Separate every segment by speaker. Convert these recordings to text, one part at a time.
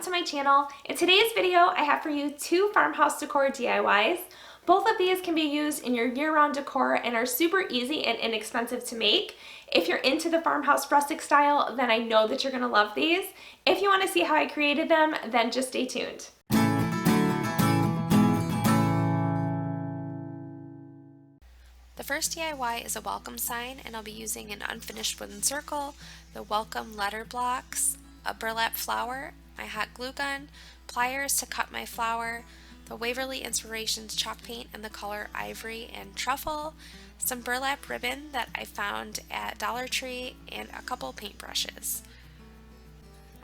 Speaker 1: to my channel. In today's video, I have for you 2 Farmhouse Decor DIYs. Both of these can be used in your year-round decor and are super easy and inexpensive to make. If you're into the farmhouse rustic style, then I know that you're gonna love these. If you wanna see how I created them, then just stay tuned. The first DIY is a welcome sign, and I'll be using an unfinished wooden circle, the welcome letter blocks, a burlap flower, my hot glue gun, pliers to cut my flower, the Waverly Inspirations chalk paint in the color ivory and truffle, some burlap ribbon that I found at Dollar Tree, and a couple paintbrushes.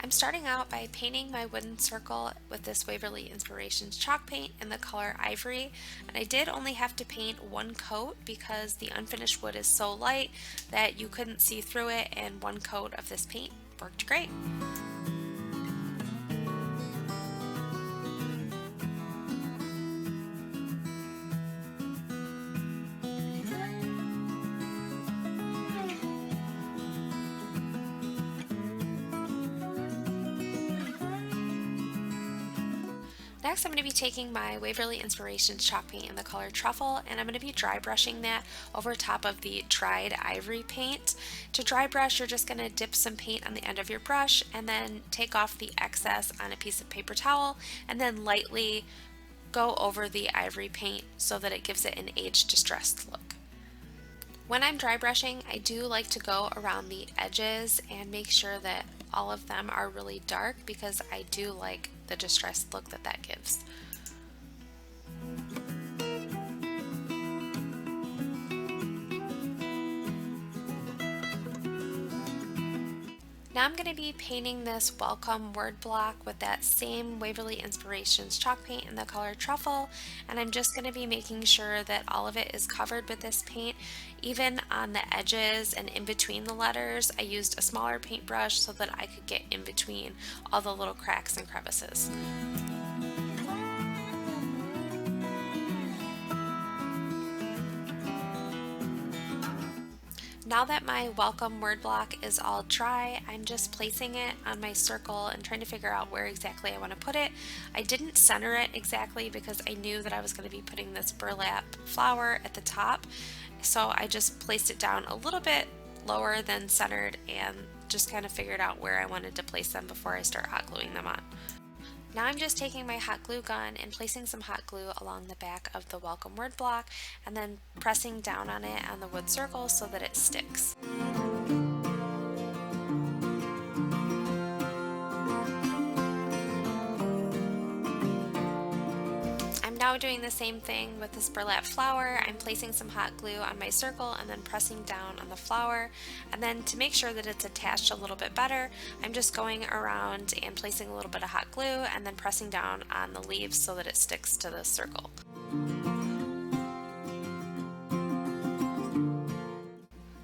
Speaker 1: I'm starting out by painting my wooden circle with this Waverly Inspirations chalk paint in the color ivory, and I did only have to paint one coat because the unfinished wood is so light that you couldn't see through it, and one coat of this paint worked great. Next, I'm going to be taking my Waverly Inspirations chalk paint in the color truffle, and I'm going to be dry brushing that over top of the dried ivory paint. To dry brush, you're just going to dip some paint on the end of your brush and then take off the excess on a piece of paper towel and then lightly go over the ivory paint so that it gives it an age-distressed look. When I'm dry brushing, I do like to go around the edges and make sure that all of them are really dark because I do like the distressed look that that gives. Now I'm going to be painting this welcome word block with that same Waverly Inspirations chalk paint in the color truffle, and I'm just going to be making sure that all of it is covered with this paint. Even on the edges and in between the letters, I used a smaller paintbrush so that I could get in between all the little cracks and crevices. Now that my welcome word block is all dry, I'm just placing it on my circle and trying to figure out where exactly I want to put it. I didn't center it exactly because I knew that I was going to be putting this burlap flower at the top, so I just placed it down a little bit lower than centered and just kind of figured out where I wanted to place them before I start hot gluing them on. Now I'm just taking my hot glue gun and placing some hot glue along the back of the welcome word block and then pressing down on it on the wood circle so that it sticks. I'm now doing the same thing with this burlap flower. I'm placing some hot glue on my circle and then pressing down on the flower, and then to make sure that it's attached a little bit better, I'm just going around and placing a little bit of hot glue and then pressing down on the leaves so that it sticks to the circle.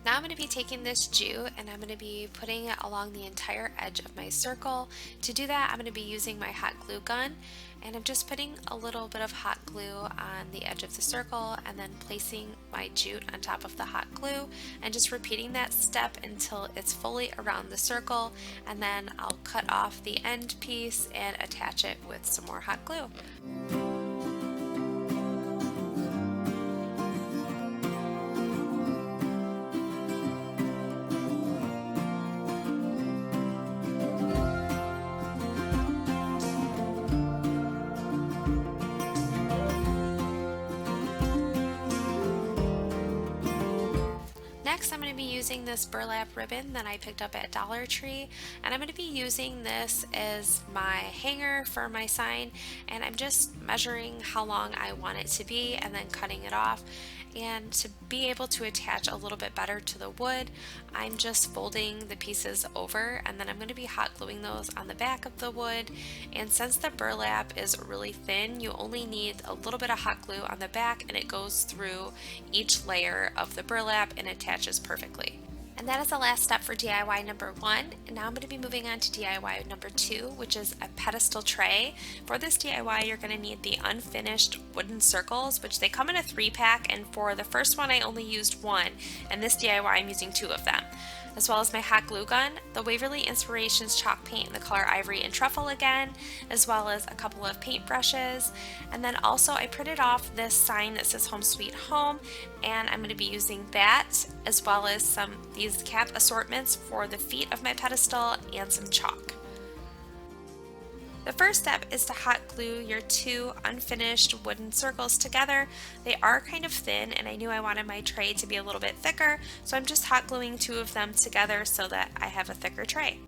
Speaker 1: Now I'm going to be taking this jute and I'm going to be putting it along the entire edge of my circle. To do that, I'm going to be using my hot glue gun, and I'm just putting a little bit of hot glue on the edge of the circle and then placing my jute on top of the hot glue and just repeating that step until it's fully around the circle, and then I'll cut off the end piece and attach it with some more hot glue. Next, I'm going to be using this burlap ribbon that I picked up at Dollar Tree, and I'm going to be using this as my hanger for my sign, and I'm just measuring how long I want it to be and then cutting it off. And to be able to attach a little bit better to the wood, I'm just folding the pieces over, and then I'm going to be hot gluing those on the back of the wood. And since the burlap is really thin, you only need a little bit of hot glue on the back, and it goes through each layer of the burlap and attaches perfectly. And that is the last step for DIY number 1. And now I'm going to be moving on to DIY number 2, which is a pedestal tray. For this DIY, you're going to need the unfinished wooden circles, which they come in a 3-pack, and for the first one I only used 1, and this DIY I'm using 2 of them. as well as my hot glue gun, the Waverly Inspirations chalk paint in the color Ivory and Truffle again, as well as a couple of paint brushes. And then also I printed off this sign that says Home Sweet Home, and I'm going to be using that as well as these cap assortments for the feet of my pedestal and some chalk. The first step is to hot glue your two unfinished wooden circles together. They are kind of thin, and I knew I wanted my tray to be a little bit thicker, so I'm just hot gluing two of them together so that I have a thicker tray.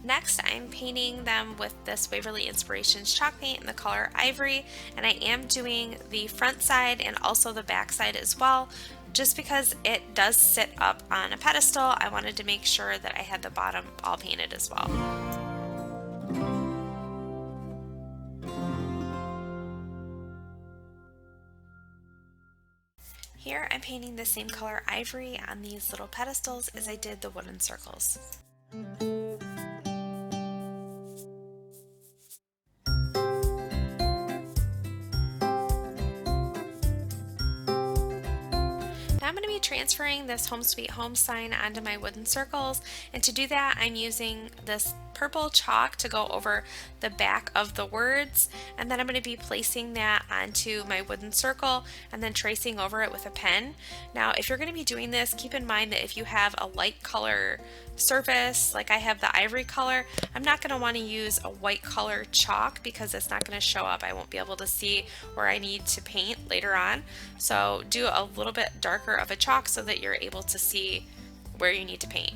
Speaker 1: Next, I'm painting them with this Waverly Inspirations chalk paint in the color Ivory, and I am doing the front side and also the back side as well. Just because it does sit up on a pedestal, I wanted to make sure that I had the bottom all painted as well. Here I'm painting the same color Ivory on these little pedestals as I did the wooden circles. Now I'm going to be transferring this Home Sweet Home sign onto my wooden circles, and to do that I'm using this purple chalk to go over the back of the words, and then I'm going to be placing that onto my wooden circle and then tracing over it with a pen. Now if you're going to be doing this, keep in mind that if you have a light color surface like I have the ivory color, I'm not going to want to use a white color chalk because it's not going to show up. I won't be able to see where I need to paint later on. So do a little bit darker of a chalk so that you're able to see where you need to paint.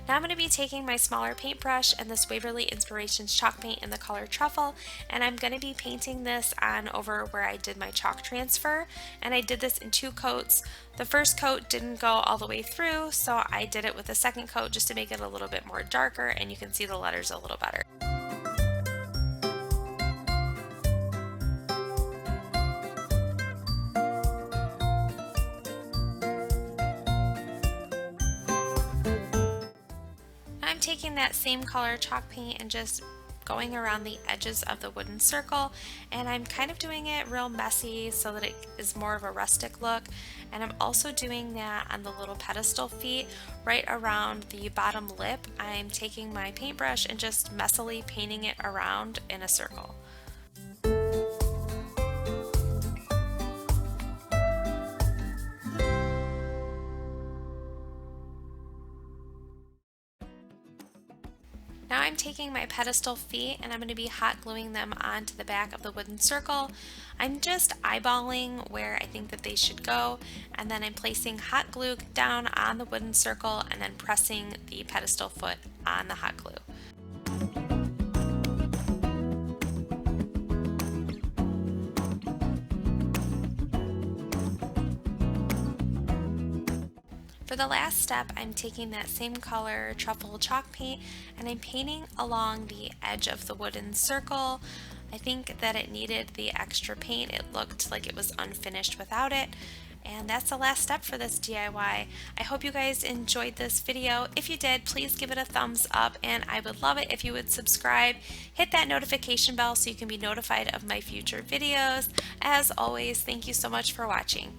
Speaker 1: Now I'm going to be taking my smaller paintbrush and this Waverly Inspirations chalk paint in the color Truffle, and I'm going to be painting this on over where I did my chalk transfer, and I did this in two coats. The first coat didn't go all the way through, so I did it with a second coat just to make it a little bit more darker and you can see the letters a little better. I'm taking that same color chalk paint and just going around the edges of the wooden circle, and I'm kind of doing it real messy so that it is more of a rustic look, and I'm also doing that on the little pedestal feet right around the bottom lip. I'm taking my paintbrush and just messily painting it around in a circle. Now I'm taking my pedestal feet and I'm going to be hot gluing them onto the back of the wooden circle. I'm just eyeballing where I think that they should go, and then I'm placing hot glue down on the wooden circle and then pressing the pedestal foot on the hot glue. For the last step, I'm taking that same color truffle chalk paint and I'm painting along the edge of the wooden circle. I think that it needed the extra paint. It looked like it was unfinished without it. And that's the last step for this DIY. I hope you guys enjoyed this video. If you did, please give it a thumbs up, and I would love it if you would subscribe. Hit that notification bell so you can be notified of my future videos. As always, thank you so much for watching.